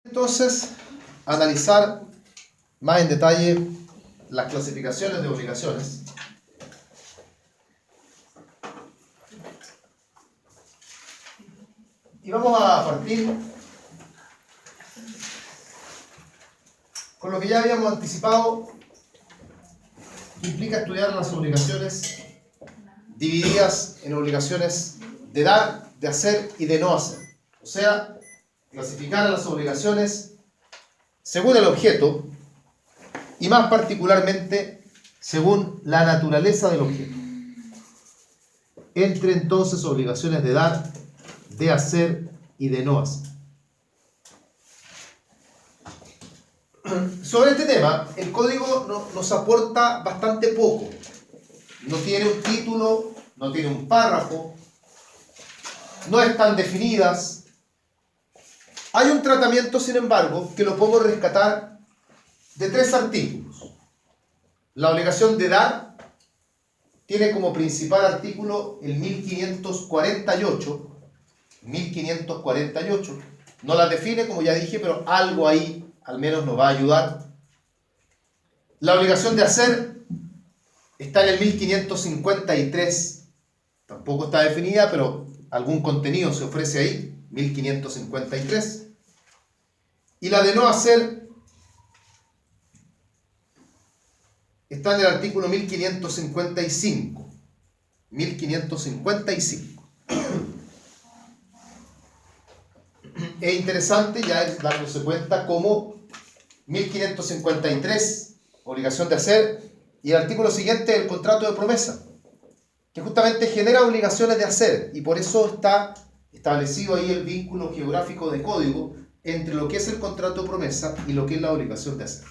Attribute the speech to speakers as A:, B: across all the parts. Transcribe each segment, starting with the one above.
A: Entonces, analizar más en detalle las clasificaciones de obligaciones. Y vamos a partir con lo que ya habíamos anticipado, que implica estudiar las obligaciones divididas en obligaciones de dar, de hacer y de no hacer. O sea, clasificar las obligaciones según el objeto y más particularmente según la naturaleza del objeto. Entre entonces obligaciones de dar, de hacer y de no hacer. Sobre este tema, el código nos aporta bastante poco. No tiene un título, no tiene un párrafo, no están definidas. Hay un tratamiento, sin embargo, que lo podemos rescatar de 3 artículos. La obligación de dar tiene como principal artículo el 1548. 1548. No la define, como ya dije, pero algo ahí al menos nos va a ayudar. La obligación de hacer está en el 1553. Tampoco está definida, pero algún contenido se ofrece ahí. 1553. Y la de no hacer está en el artículo 1555. 1555. Es interesante ya dándose cuenta cómo 1553, obligación de hacer, y el artículo siguiente, el contrato de promesa, que justamente genera obligaciones de hacer, y por eso está establecido ahí el vínculo geográfico de código entre lo que es el contrato de promesa y lo que es la obligación de hacer.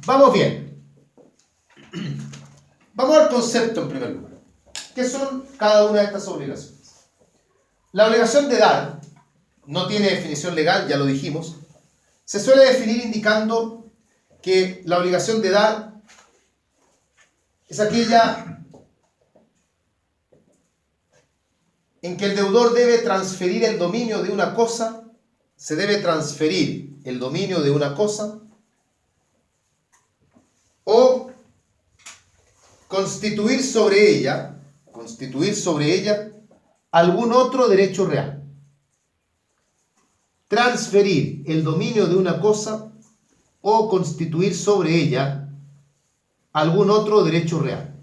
A: Vamos bien. Vamos al concepto en primer lugar. ¿Qué son cada una de estas obligaciones? La obligación de dar no tiene definición legal, ya lo dijimos. Se suele definir indicando que la obligación de dar es aquella en que el deudor debe transferir el dominio de una cosa, se debe transferir el dominio de una cosa o constituir sobre ella algún otro derecho real. Transferir el dominio de una cosa o constituir sobre ella algún otro derecho real.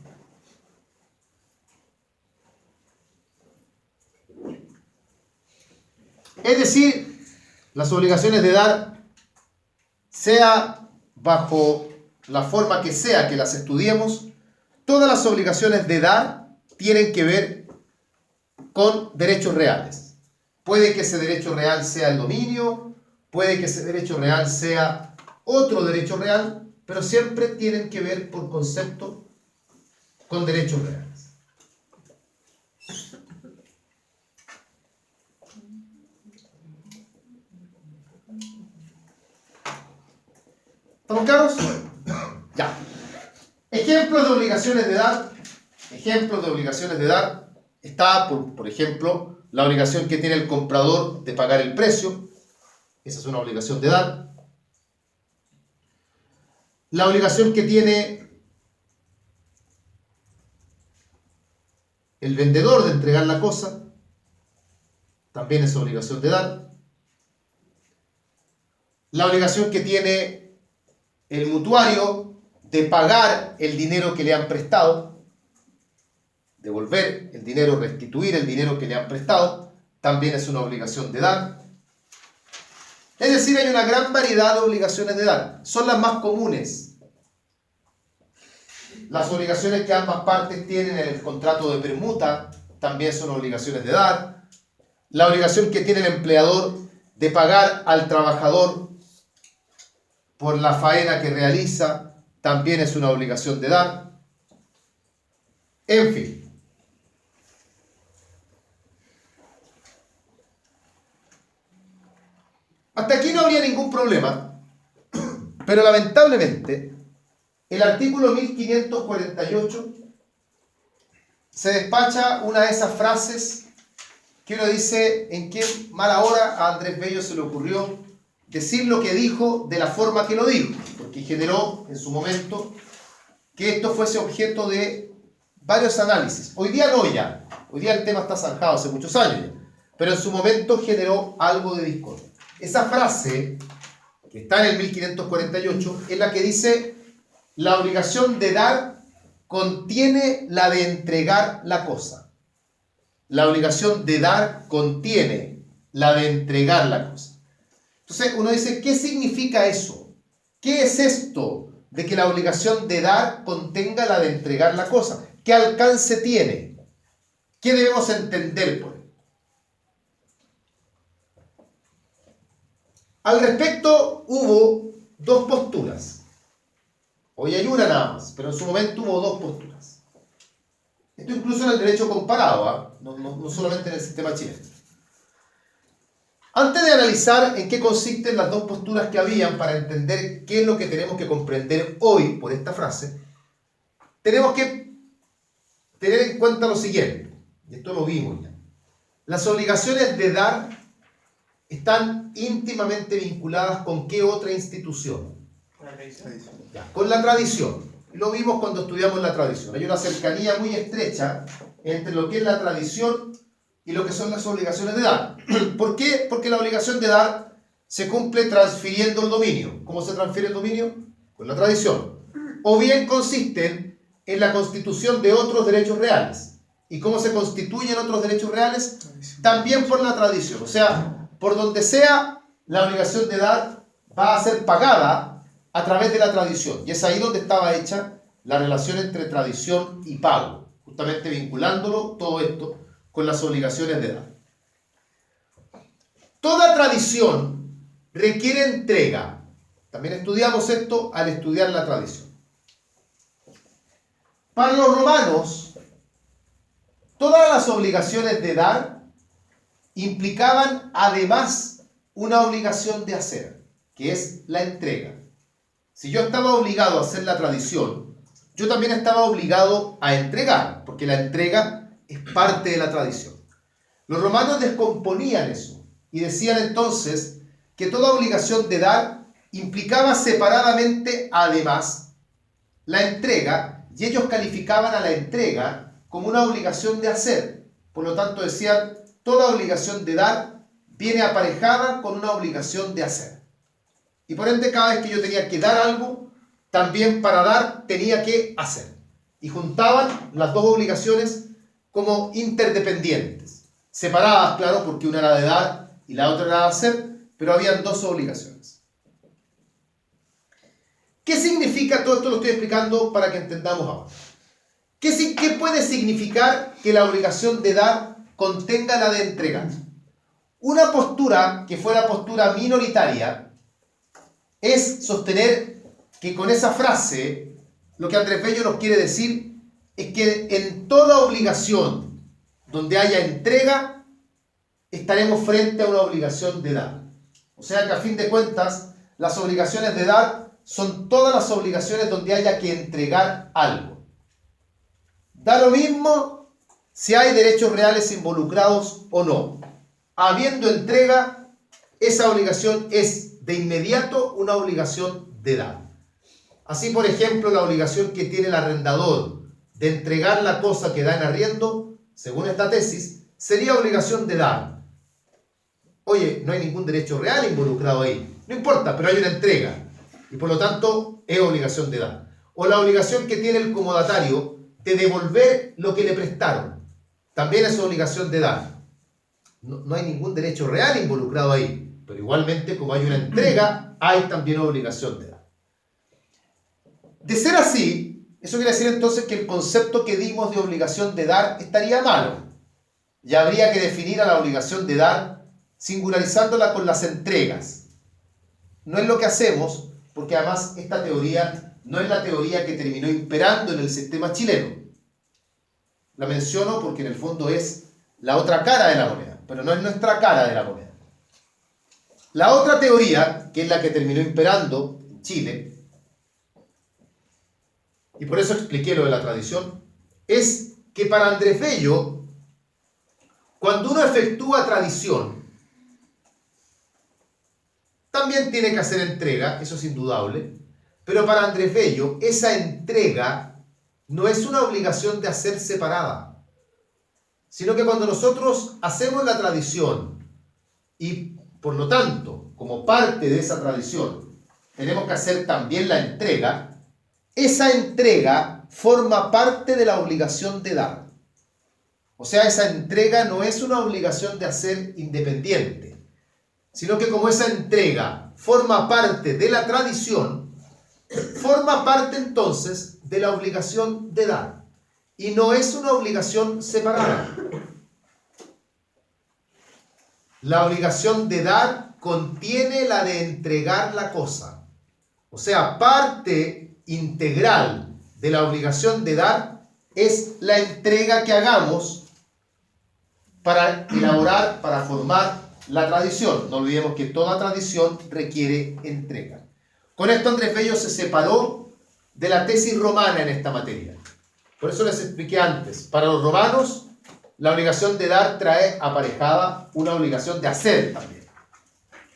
A: Es decir, las obligaciones de dar, sea bajo la forma que sea que las estudiemos, todas las obligaciones de dar tienen que ver con derechos reales. Puede que ese derecho real sea el dominio, puede que ese derecho real sea otro derecho real, pero siempre tienen que ver por concepto con derechos reales. ¿Estamos claros? Ya. Ejemplos de obligaciones de dar. Ejemplos de obligaciones de dar. Está, por ejemplo, la obligación que tiene el comprador de pagar el precio. Esa es una obligación de dar. La obligación que tiene el vendedor de entregar la cosa. También es obligación de dar. La obligación que tiene el mutuario de pagar el dinero que le han prestado. Devolver el dinero, restituir el dinero que le han prestado, también es una obligación de dar. Es decir, hay una gran variedad de obligaciones de dar. Son las más comunes. Las obligaciones que ambas partes tienen en el contrato de permuta también son obligaciones de dar. La obligación que tiene el empleador de pagar al trabajador por la faena que realiza también es una obligación de dar. En fin. Hasta aquí no habría ningún problema, pero lamentablemente el artículo 1548 se despacha una de esas frases que uno dice en qué mala hora a Andrés Bello se le ocurrió decir lo que dijo de la forma que lo dijo, porque generó en su momento que esto fuese objeto de varios análisis. Hoy día no ya, hoy día el tema está zanjado hace muchos años ya, pero en su momento generó algo de discordia. Esa frase, que está en el 1548, es la que dice: la obligación de dar contiene la de entregar la cosa. La obligación de dar contiene la de entregar la cosa. Entonces uno dice, ¿qué significa eso? ¿Qué es esto de que la obligación de dar contenga la de entregar la cosa? ¿Qué alcance tiene? ¿Qué debemos entender por él? Al respecto hubo dos posturas. Hoy hay una nada más, pero en su momento hubo dos posturas. Esto incluso en el derecho comparado, ¿eh? No solamente en el sistema chileno. Antes de analizar en qué consisten las dos posturas que habían para entender qué es lo que tenemos que comprender hoy por esta frase, tenemos que tener en cuenta lo siguiente, y esto lo vimos ya. Las obligaciones de dar están íntimamente vinculadas ¿con qué otra institución? Con la tradición. Lo vimos cuando estudiamos la tradición. Hay una cercanía muy estrecha entre lo que es la tradición y lo que son las obligaciones de dar. ¿Por qué? Porque la obligación de dar se cumple transfiriendo el dominio. ¿Cómo se transfiere el dominio? Con la tradición. O bien consisten en la constitución de otros derechos reales. ¿Y cómo se constituyen otros derechos reales? También por la tradición. O sea, por donde sea, la obligación de dar va a ser pagada a través de la tradición. Y es ahí donde estaba hecha la relación entre tradición y pago, justamente vinculándolo todo esto con las obligaciones de dar. Toda tradición requiere entrega. También estudiamos esto al estudiar la tradición. Para los romanos, todas las obligaciones de dar implicaban además una obligación de hacer, que es la entrega. Si yo estaba obligado a hacer la tradición, yo también estaba obligado a entregar, porque la entrega es parte de la tradición. Los romanos descomponían eso y decían entonces que toda obligación de dar implicaba separadamente además la entrega, y ellos calificaban a la entrega como una obligación de hacer. Por lo tanto decían, toda obligación de dar viene aparejada con una obligación de hacer. Y por ende, cada vez que yo tenía que dar algo, también para dar tenía que hacer. Y juntaban las dos obligaciones como interdependientes. Separadas, claro, porque una era de dar y la otra era de hacer, pero habían dos obligaciones. ¿Qué significa todo esto? Lo estoy explicando para que entendamos ahora. ¿Qué puede significar que la obligación de dar contenga la de entregar? Una postura que fue la postura minoritaria es sostener que con esa frase lo que Andrés Bello nos quiere decir es que en toda obligación donde haya entrega estaremos frente a una obligación de dar. O sea que a fin de cuentas las obligaciones de dar son todas las obligaciones donde haya que entregar algo. Da lo mismo si hay derechos reales involucrados o no. Habiendo entrega, esa obligación es de inmediato una obligación de dar. Así, por ejemplo, la obligación que tiene el arrendador de entregar la cosa que da en arriendo, según esta tesis, sería obligación de dar. Oye, no hay ningún derecho real involucrado ahí. No importa, pero hay una entrega. Y por lo tanto, es obligación de dar. O la obligación que tiene el comodatario de devolver lo que le prestaron. También es obligación de dar. No hay ningún derecho real involucrado ahí. Pero igualmente, como hay una entrega, hay también obligación de dar. De ser así, eso quiere decir entonces que el concepto que dimos de obligación de dar estaría malo. Y habría que definir a la obligación de dar singularizándola con las entregas. No es lo que hacemos, porque además esta teoría no es la teoría que terminó imperando en el sistema chileno. La menciono porque en el fondo es la otra cara de la moneda, pero no es nuestra cara de la moneda. La otra teoría, que es la que terminó imperando en Chile, y por eso expliqué lo de la tradición, es que para Andrés Bello Cuando uno efectúa tradición, también tiene que hacer entrega, eso es indudable, pero para Andrés Bello, esa entrega no es una obligación de hacer separada, sino que cuando nosotros hacemos la tradición y por lo tanto, como parte de esa tradición, tenemos que hacer también la entrega, esa entrega forma parte de la obligación de dar. O sea, esa entrega no es una obligación de hacer independiente, sino que como esa entrega forma parte de la tradición, forma parte entonces de la obligación de dar. Y no es una obligación separada. La obligación de dar contiene la de entregar la cosa. O sea, parte integral de la obligación de dar es la entrega que hagamos para elaborar, para formar la tradición. No olvidemos que toda tradición requiere entrega. Con esto Andrés Bello se separó de la tesis romana en esta materia. Por eso les expliqué antes, para los romanos la obligación de dar trae aparejada una obligación de hacer también.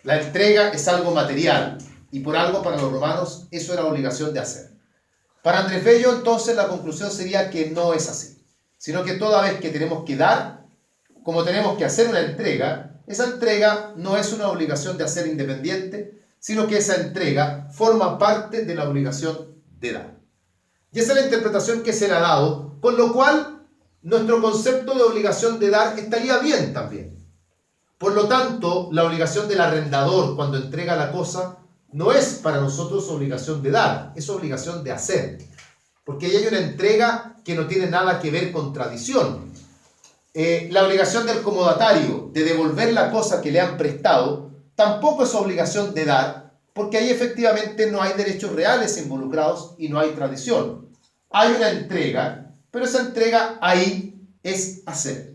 A: La entrega es algo material y por algo para los romanos eso era obligación de hacer. Para Andrés Bello entonces la conclusión sería que no es así, sino que toda vez que tenemos que dar, como tenemos que hacer una entrega, esa entrega no es una obligación de hacer independiente, sino que esa entrega forma parte de la obligación de dar. Y esa es la interpretación que se le ha dado, con lo cual nuestro concepto de obligación de dar estaría bien también. Por lo tanto, la obligación del arrendador cuando entrega la cosa no es para nosotros obligación de dar, es obligación de hacer. Porque ahí hay una entrega que no tiene nada que ver con tradición. La obligación del comodatario de devolver la cosa que le han prestado tampoco es obligación de dar, porque ahí efectivamente no hay derechos reales involucrados y no hay tradición. Hay una entrega, pero esa entrega ahí es hacer.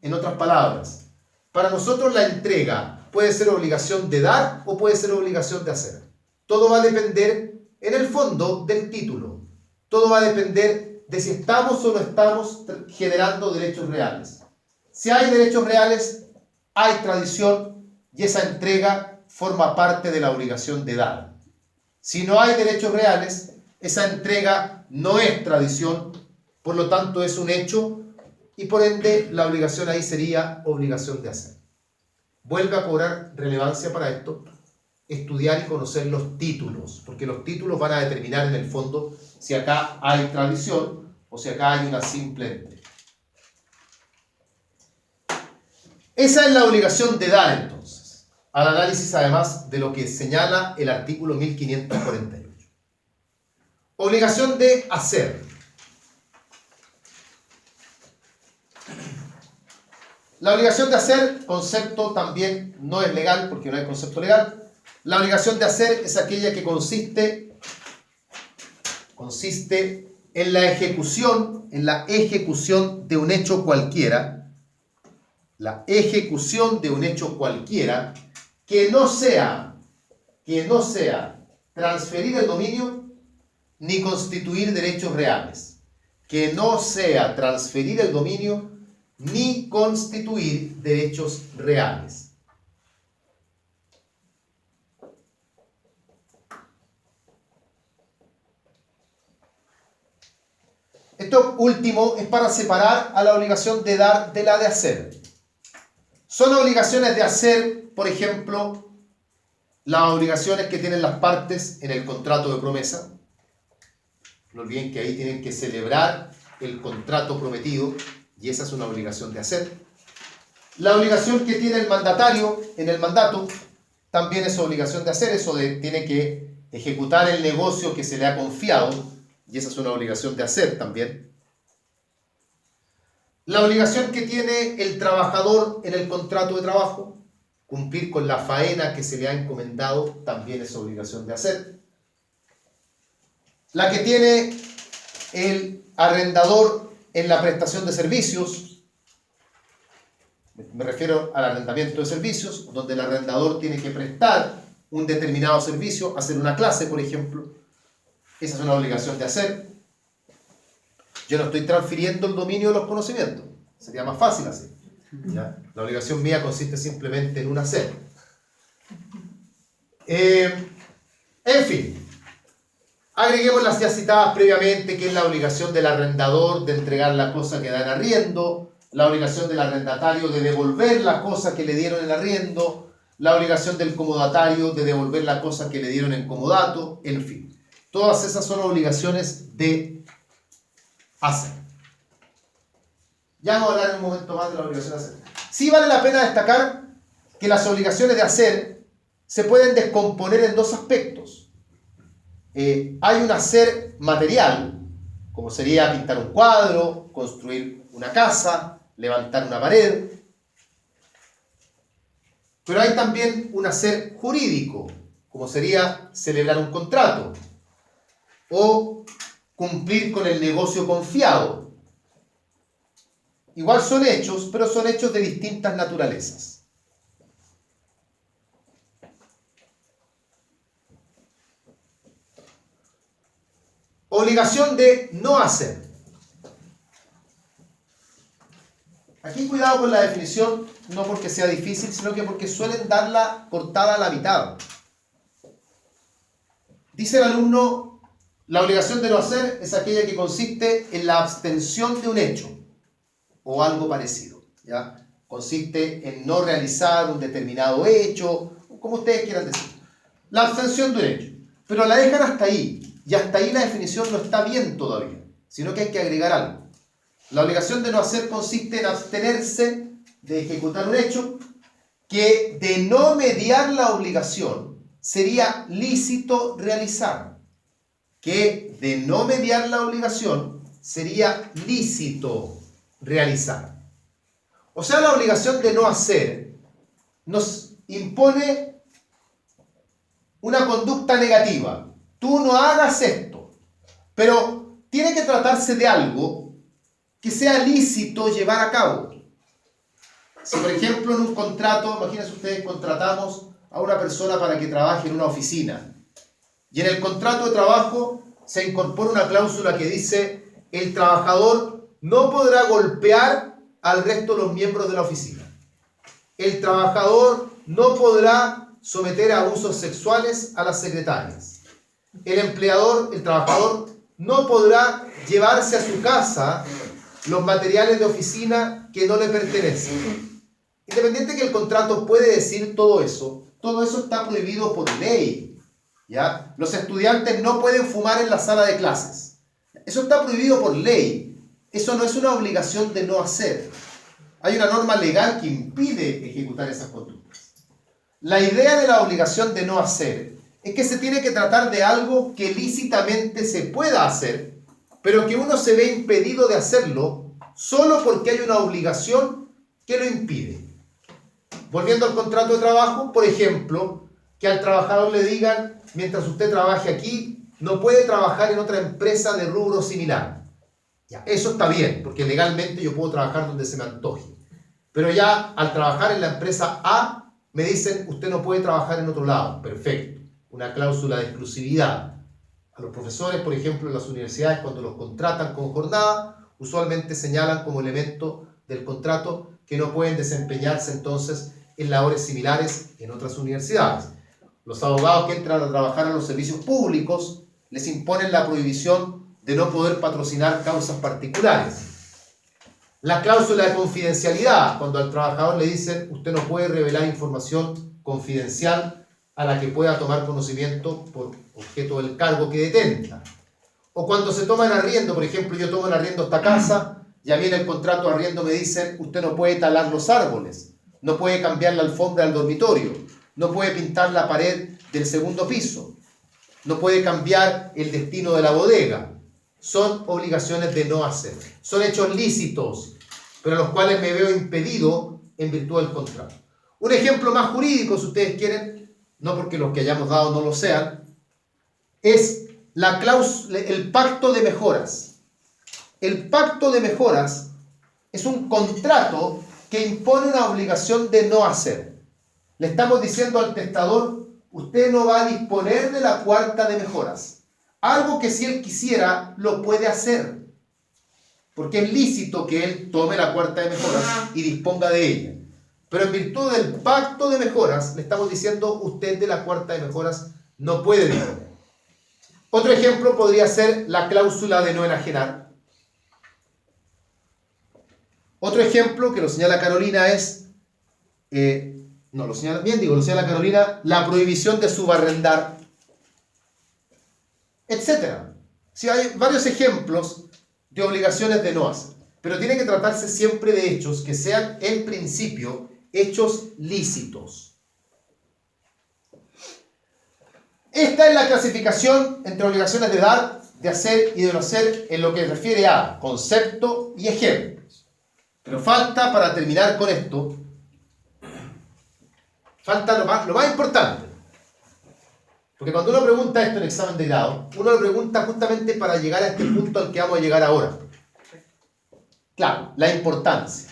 A: En otras palabras, para nosotros la entrega puede ser obligación de dar o puede ser obligación de hacer. Todo va a depender, en el fondo, del título. Todo va a depender de si estamos o no estamos generando derechos reales. Si hay derechos reales, hay tradición y esa entrega forma parte de la obligación de dar. Si no hay derechos reales, esa entrega no es tradición, por lo tanto es un hecho y por ende la obligación ahí sería obligación de hacer. Vuelve a cobrar relevancia para esto estudiar y conocer los títulos, porque los títulos van a determinar en el fondo si acá hay tradición o si acá hay una simple entrega. Esa es la obligación de dar entonces, al análisis además de lo que señala el artículo 1548. Obligación de hacer. La obligación de hacer, concepto también no es legal porque no hay concepto legal. La obligación de hacer es aquella que consiste en la ejecución de un hecho cualquiera, la ejecución de un hecho cualquiera que no sea transferir el dominio ni constituir derechos reales, que no sea transferir el dominio ni constituir derechos reales. Esto último es para separar a la obligación de dar de la de hacer. Son obligaciones de hacer, por ejemplo, las obligaciones que tienen las partes en el contrato de promesa. No olviden que ahí tienen que celebrar el contrato prometido y esa es una obligación de hacer. La obligación que tiene el mandatario en el mandato también es obligación de hacer. Eso tiene que ejecutar el negocio que se le ha confiado. Y esa es una obligación de hacer también. La obligación que tiene el trabajador en el contrato de trabajo, cumplir con la faena que se le ha encomendado, también es obligación de hacer. La que tiene el arrendador en la prestación de servicios, me refiero al arrendamiento de servicios, donde el arrendador tiene que prestar un determinado servicio, hacer una clase, por ejemplo. Esa es una obligación de hacer. Yo no estoy transfiriendo el dominio de los conocimientos. Sería más fácil así. ¿Ya? La obligación mía consiste simplemente en un hacer. En fin, agreguemos las ya citadas previamente, que es la obligación del arrendador de entregar la cosa que da en arriendo, la obligación del arrendatario de devolver la cosa que le dieron en arriendo, la obligación del comodatario de devolver la cosa que le dieron en comodato, en fin. Todas esas son obligaciones de hacer. Ya vamos a hablar en un momento más de la obligación de hacer. Sí vale la pena destacar que las obligaciones de hacer se pueden descomponer en dos aspectos. Hay un hacer material, como sería pintar un cuadro, construir una casa, levantar una pared. Pero hay también un hacer jurídico, como sería celebrar un contrato o cumplir con el negocio confiado. Igual son hechos, pero son hechos de distintas naturalezas. Obligación de no hacer. Aquí cuidado con la definición, no porque sea difícil, sino que porque suelen darla cortada a la mitad. Dice el alumno, la obligación de no hacer es aquella que consiste en la abstención de un hecho o algo parecido, ¿ya? Consiste en no realizar un determinado hecho, como ustedes quieran decir. La abstención de un hecho. Pero la dejan hasta ahí. Y hasta ahí la definición no está bien todavía, sino que hay que agregar algo. La obligación de no hacer consiste en abstenerse de ejecutar un hecho que de no mediar la obligación sería lícito realizar. Que de no mediar la obligación sería lícito realizar. O sea, la obligación de no hacer nos impone una conducta negativa. Tú no hagas esto, pero tiene que tratarse de algo que sea lícito llevar a cabo. Si por ejemplo en un contrato, imagínense ustedes, contratamos a una persona para que trabaje en una oficina y en el contrato de trabajo se incorpora una cláusula que dice el trabajador no podrá golpear al resto de los miembros de la oficina. El trabajador no podrá someter a abusos sexuales a las secretarias. El trabajador, no podrá llevarse a su casa los materiales de oficina que no le pertenecen. Independiente que el contrato puede decir todo eso está prohibido por ley, ¿ya? Los estudiantes no pueden fumar en la sala de clases. Eso está prohibido por ley. Eso no es una obligación de no hacer. Hay una norma legal que impide ejecutar esas conductas. La idea de la obligación de no hacer es que se tiene que tratar de algo que lícitamente se pueda hacer, pero que uno se ve impedido de hacerlo solo porque hay una obligación que lo impide. Volviendo al contrato de trabajo, por ejemplo, que al trabajador le digan, mientras usted trabaje aquí, no puede trabajar en otra empresa de rubro similar. Ya, eso está bien, porque legalmente yo puedo trabajar donde se me antoje. Pero ya al trabajar en la empresa A, me dicen, usted no puede trabajar en otro lado. Perfecto. Una cláusula de exclusividad. A los profesores, por ejemplo, en las universidades, cuando los contratan con jornada, usualmente señalan como elemento del contrato que no pueden desempeñarse entonces en labores similares en otras universidades. Los abogados que entran a trabajar en los servicios públicos les imponen la prohibición de no poder patrocinar causas particulares. La cláusula de confidencialidad, cuando al trabajador le dicen usted no puede revelar información confidencial a la que pueda tomar conocimiento por objeto del cargo que detenta. O cuando se toma en arriendo, por ejemplo, yo tomo en arriendo esta casa y a mí en el contrato de arriendo me dicen usted no puede talar los árboles, no puede cambiar la alfombra del dormitorio, no puede pintar la pared del segundo piso, no puede cambiar el destino de la bodega. Son obligaciones de no hacer. Son hechos lícitos, pero los cuales me veo impedido en virtud del contrato. Un ejemplo más jurídico, si ustedes quieren, no porque los que hayamos dado no lo sean, es el pacto de mejoras. El pacto de mejoras es un contrato que impone una obligación de no hacer. Le estamos diciendo al testador, usted no va a disponer de la cuarta de mejoras. Algo que si él quisiera, lo puede hacer. porque es lícito que él tome la cuarta de mejoras y disponga de ella. Pero en virtud del pacto de mejoras, le estamos diciendo, usted de la cuarta de mejoras no puede disponer. Otro ejemplo podría ser la cláusula de no enajenar. Otro ejemplo que lo señala Carolina es, lo señala Carolina, la prohibición de subarrendar, etc. Sí, hay varios ejemplos de obligaciones de no hacer, pero tiene que tratarse siempre de hechos que sean, en principio, hechos lícitos. Esta es la clasificación entre obligaciones de dar, de hacer y de no hacer en lo que refiere a concepto y ejemplos. Pero falta, para terminar con esto, falta lo más importante. Porque cuando uno pregunta esto en examen de grado, uno lo pregunta justamente para llegar a este punto al que vamos a llegar ahora. Claro, la importancia.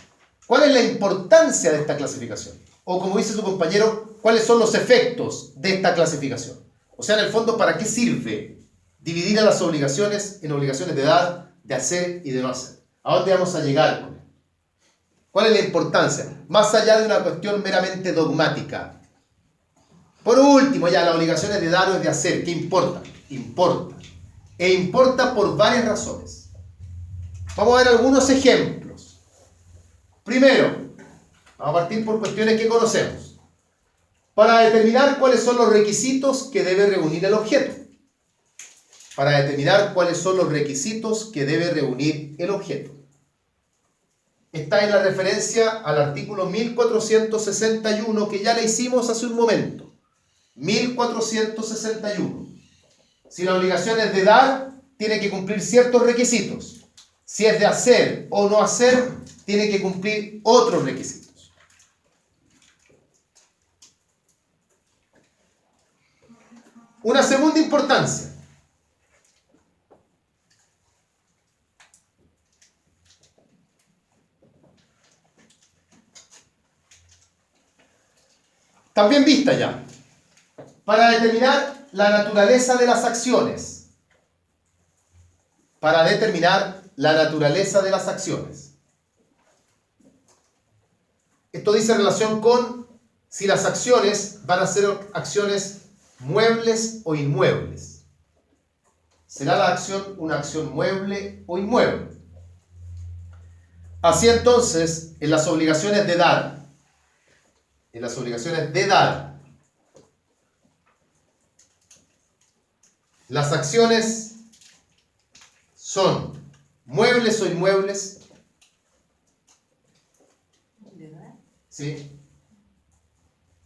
A: ¿Cuál es la importancia de esta clasificación? O como dice su compañero, ¿cuáles son los efectos de esta clasificación? O sea, en el fondo, ¿para qué sirve dividir a las obligaciones en obligaciones de dar, de hacer y de no hacer? ¿A dónde vamos a llegar con esto? ¿Cuál es la importancia? Más allá de una cuestión meramente dogmática. Por último, ya las obligaciones de dar o de hacer, ¿qué importa? Importa. E importa por varias razones. Vamos a ver algunos ejemplos. Primero, vamos a partir por cuestiones que conocemos. Para determinar cuáles son los requisitos que debe reunir el objeto. Para determinar cuáles son los requisitos que debe reunir el objeto. Está en la referencia al artículo 1461 que ya le hicimos hace un momento. 1461. Si la obligación es de dar, tiene que cumplir ciertos requisitos. Si es de hacer o no hacer, tiene que cumplir otros requisitos. Una segunda importancia. También vista ya. Para determinar la naturaleza de las acciones. Para determinar la naturaleza de las acciones. Esto dice relación con si las acciones van a ser acciones muebles o inmuebles. ¿Será la acción una acción mueble o inmueble? Así entonces, en las obligaciones de dar, las acciones son muebles o inmuebles. ¿Sí?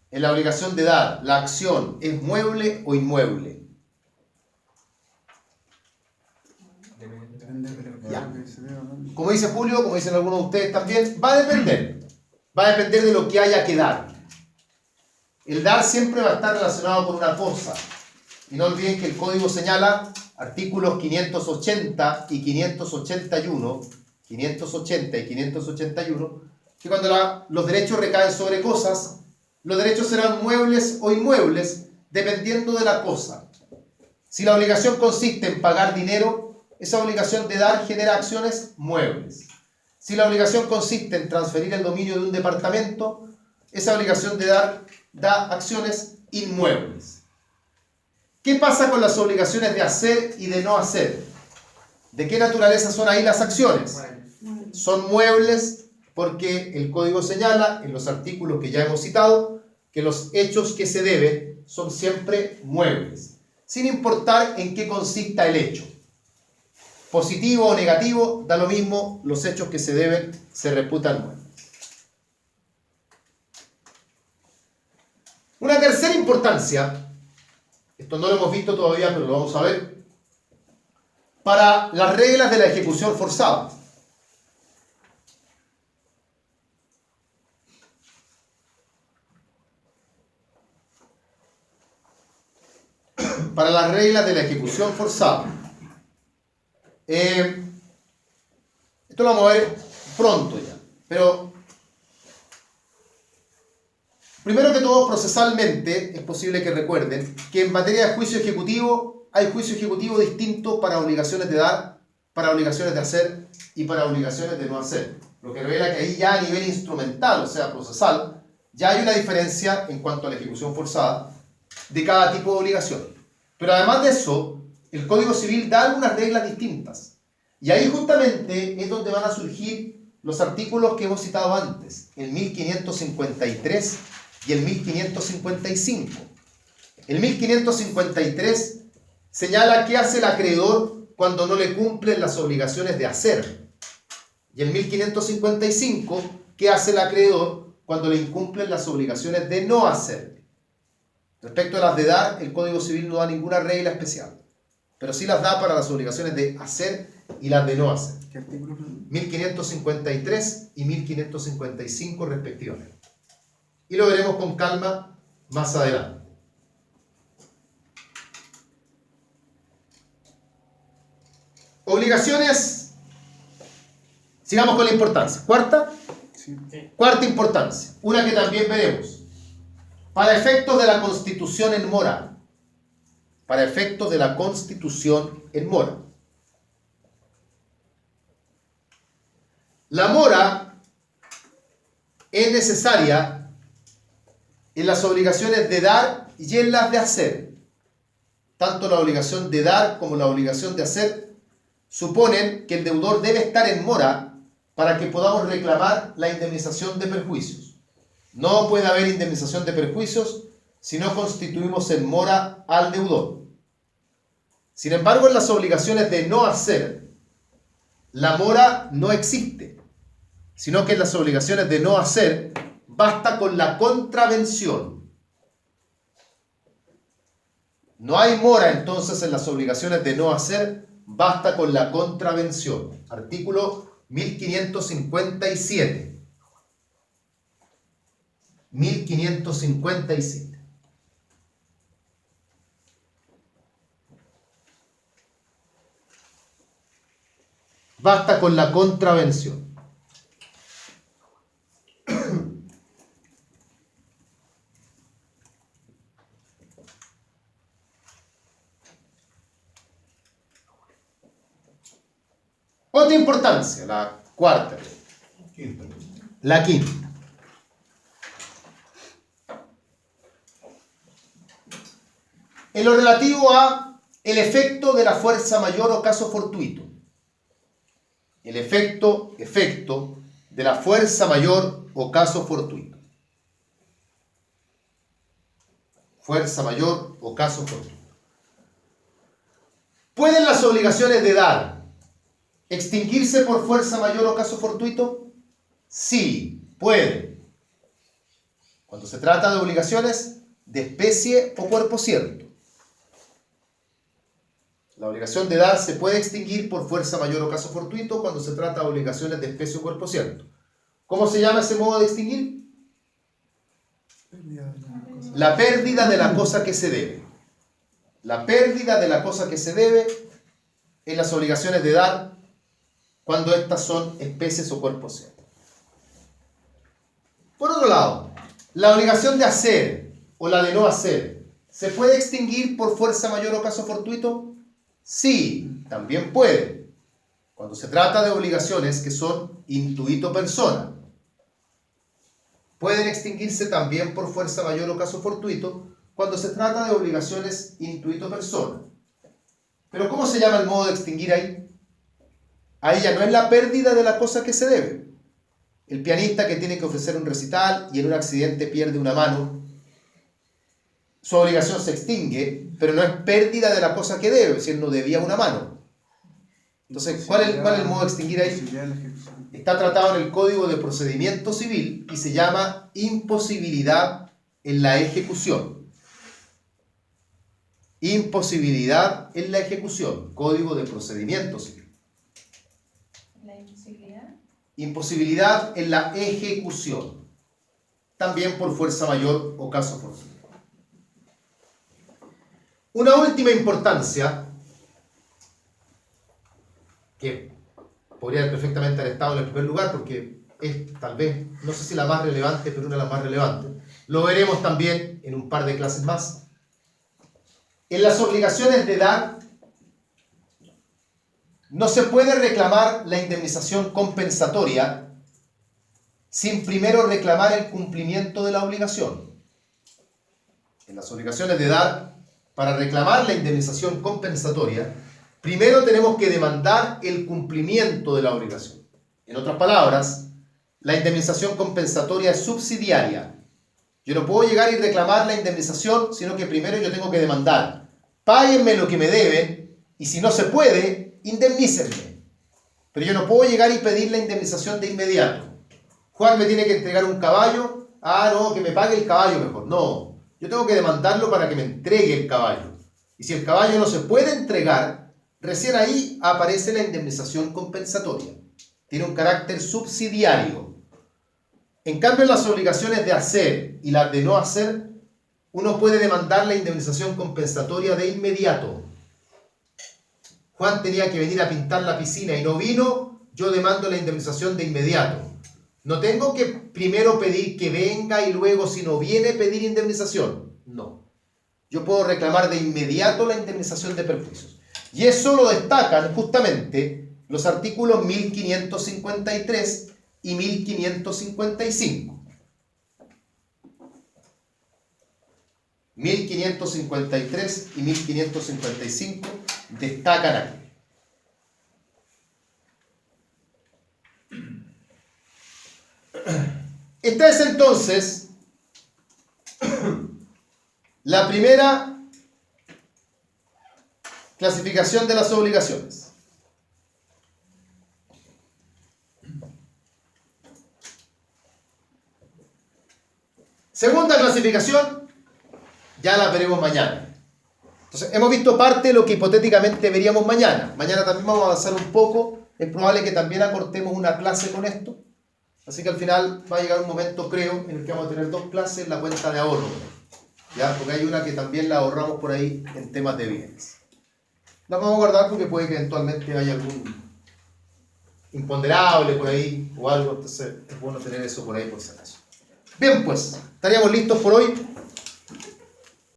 A: En la obligación de dar, la acción es mueble o inmueble. Ya. Como dice Julio, como dicen algunos de ustedes también, va a depender. Va a depender de lo que haya que dar. El dar siempre va a estar relacionado con una cosa. Y no olviden que el código señala artículos 580 y 581, 580 y 581, que cuando los derechos recaen sobre cosas, los derechos serán muebles o inmuebles dependiendo de la cosa. Si la obligación consiste en pagar dinero, esa obligación de dar genera acciones muebles. Si la obligación consiste en transferir el dominio de un departamento, esa obligación de dar da acciones inmuebles. ¿Qué pasa con las obligaciones de hacer y de no hacer? ¿De qué naturaleza son ahí las acciones? Son muebles porque el código señala en los artículos que ya hemos citado que los hechos que se deben son siempre muebles, sin importar en qué consista el hecho. Positivo o negativo, da lo mismo, los hechos que se deben se reputan muebles. Una tercera importancia, esto no lo hemos visto todavía, pero lo vamos a ver, para las reglas de la ejecución forzada. Para las reglas de la ejecución forzada. Esto lo vamos a ver pronto ya, pero primero que todo, procesalmente, es posible que recuerden que en materia de juicio ejecutivo hay juicio ejecutivo distinto para obligaciones de dar, para obligaciones de hacer y para obligaciones de no hacer. Lo que revela que ahí ya a nivel instrumental, o sea, procesal, ya hay una diferencia en cuanto a la ejecución forzada de cada tipo de obligación. Pero además de eso, el Código Civil da algunas reglas distintas. Y ahí justamente es donde van a surgir los artículos que hemos citado antes, el 1553 y el 1555. El 1553 señala qué hace el acreedor cuando no le cumplen las obligaciones de hacer. Y el 1555, qué hace el acreedor cuando le incumplen las obligaciones de no hacer. Respecto a las de dar, el Código Civil no da ninguna regla especial, pero sí las da para las obligaciones de hacer y las de no hacer.
B: ¿Qué artículo?
A: 1553 y 1555 respectivamente. Y lo veremos con calma más adelante. Obligaciones. Sigamos con la importancia. Cuarta.
B: Sí.
A: Cuarta importancia. Una que también veremos. Para efectos de la Constitución en mora. Para efectos de la Constitución en mora. La mora es necesaria en las obligaciones de dar y en las de hacer. Tanto la obligación de dar como la obligación de hacer suponen que el deudor debe estar en mora para que podamos reclamar la indemnización de perjuicios. No puede haber indemnización de perjuicios si no constituimos en mora al deudor. Sin embargo, en las obligaciones de no hacer, la mora no existe, sino que en las obligaciones de no hacer basta con la contravención. No hay mora entonces en las obligaciones de no hacer, basta con la contravención. Artículo 1557. 1557. Basta con la contravención. Otra importancia, la cuarta. La quinta. En lo relativo a el efecto de la fuerza mayor o caso fortuito. El efecto de la fuerza mayor o caso fortuito. Fuerza mayor o caso fortuito. ¿Pueden las obligaciones de dar extinguirse por fuerza mayor o caso fortuito? Sí, puede. Cuando se trata de obligaciones de especie o cuerpo cierto. La obligación de dar se puede extinguir por fuerza mayor o caso fortuito cuando se trata de obligaciones de especie o cuerpo cierto. ¿Cómo se llama ese modo de extinguir? La pérdida de la cosa que se debe. La pérdida de la cosa que se debe en las obligaciones de dar cuando estas son especies o cuerpos ciertos. Por otro lado, la obligación de hacer o la de no hacer, ¿se puede extinguir por fuerza mayor o caso fortuito? Sí, también puede. Cuando se trata de obligaciones que son intuito persona, pueden extinguirse también por fuerza mayor o caso fortuito cuando se trata de obligaciones intuito persona. Pero ¿cómo se llama el modo de extinguir ahí? Ahí ya no es la pérdida de la cosa que se debe. El pianista que tiene que ofrecer un recital y en un accidente pierde una mano, su obligación se extingue, pero no es pérdida de la cosa que debe, si él no debía una mano. Entonces, ¿cuál es el modo de extinguir ahí? Está tratado en el Código de Procedimiento Civil y se llama imposibilidad en la ejecución. Imposibilidad en la ejecución, Código de Procedimiento Civil.
C: ¿La imposibilidad?
A: Imposibilidad en la ejecución, también por fuerza mayor o caso fortuito. Una última importancia, que podría haber perfectamente haber estado en el primer lugar, porque es tal vez, no sé si la más relevante, pero una de las más relevantes. Lo veremos también en un par de clases más. En las obligaciones de dar, no se puede reclamar la indemnización compensatoria sin primero reclamar el cumplimiento de la obligación. En las obligaciones de dar, para reclamar la indemnización compensatoria, primero tenemos que demandar el cumplimiento de la obligación. En otras palabras, la indemnización compensatoria es subsidiaria. Yo no puedo llegar y reclamar la indemnización, sino que primero yo tengo que demandar. Páguenme lo que me deben y si no se puede, indemnícenme. Pero yo no puedo llegar y pedir la indemnización de inmediato. Juan me tiene que entregar un caballo. Ah, no, que me pague el caballo mejor. No, yo tengo que demandarlo para que me entregue el caballo. Y si el caballo no se puede entregar, recién ahí aparece la indemnización compensatoria. Tiene un carácter subsidiario. En cambio, en las obligaciones de hacer y las de no hacer, uno puede demandar la indemnización compensatoria de inmediato. Juan tenía que venir a pintar la piscina y no vino, yo demando la indemnización de inmediato. No tengo que primero pedir que venga y luego, si no viene, pedir indemnización. No. Yo puedo reclamar de inmediato la indemnización de perjuicios. Y eso lo destacan justamente los artículos 1553 y 1555. 1553 y 1555 destacan aquí. Esta es entonces la primera clasificación de las obligaciones. Segunda clasificación, ya la veremos mañana. Entonces, hemos visto parte de lo que hipotéticamente veríamos mañana. Mañana también vamos a avanzar un poco. Es probable que también acortemos una clase con esto. Así que al final va a llegar un momento, creo, en el que vamos a tener 2 clases en la cuenta de ahorro. ¿Ya? Porque hay una que también la ahorramos por ahí en temas de bienes. La vamos a guardar porque puede que eventualmente haya algún imponderable por ahí o algo. Entonces es bueno tener eso por ahí por si acaso. Bien, pues, estaríamos listos por hoy.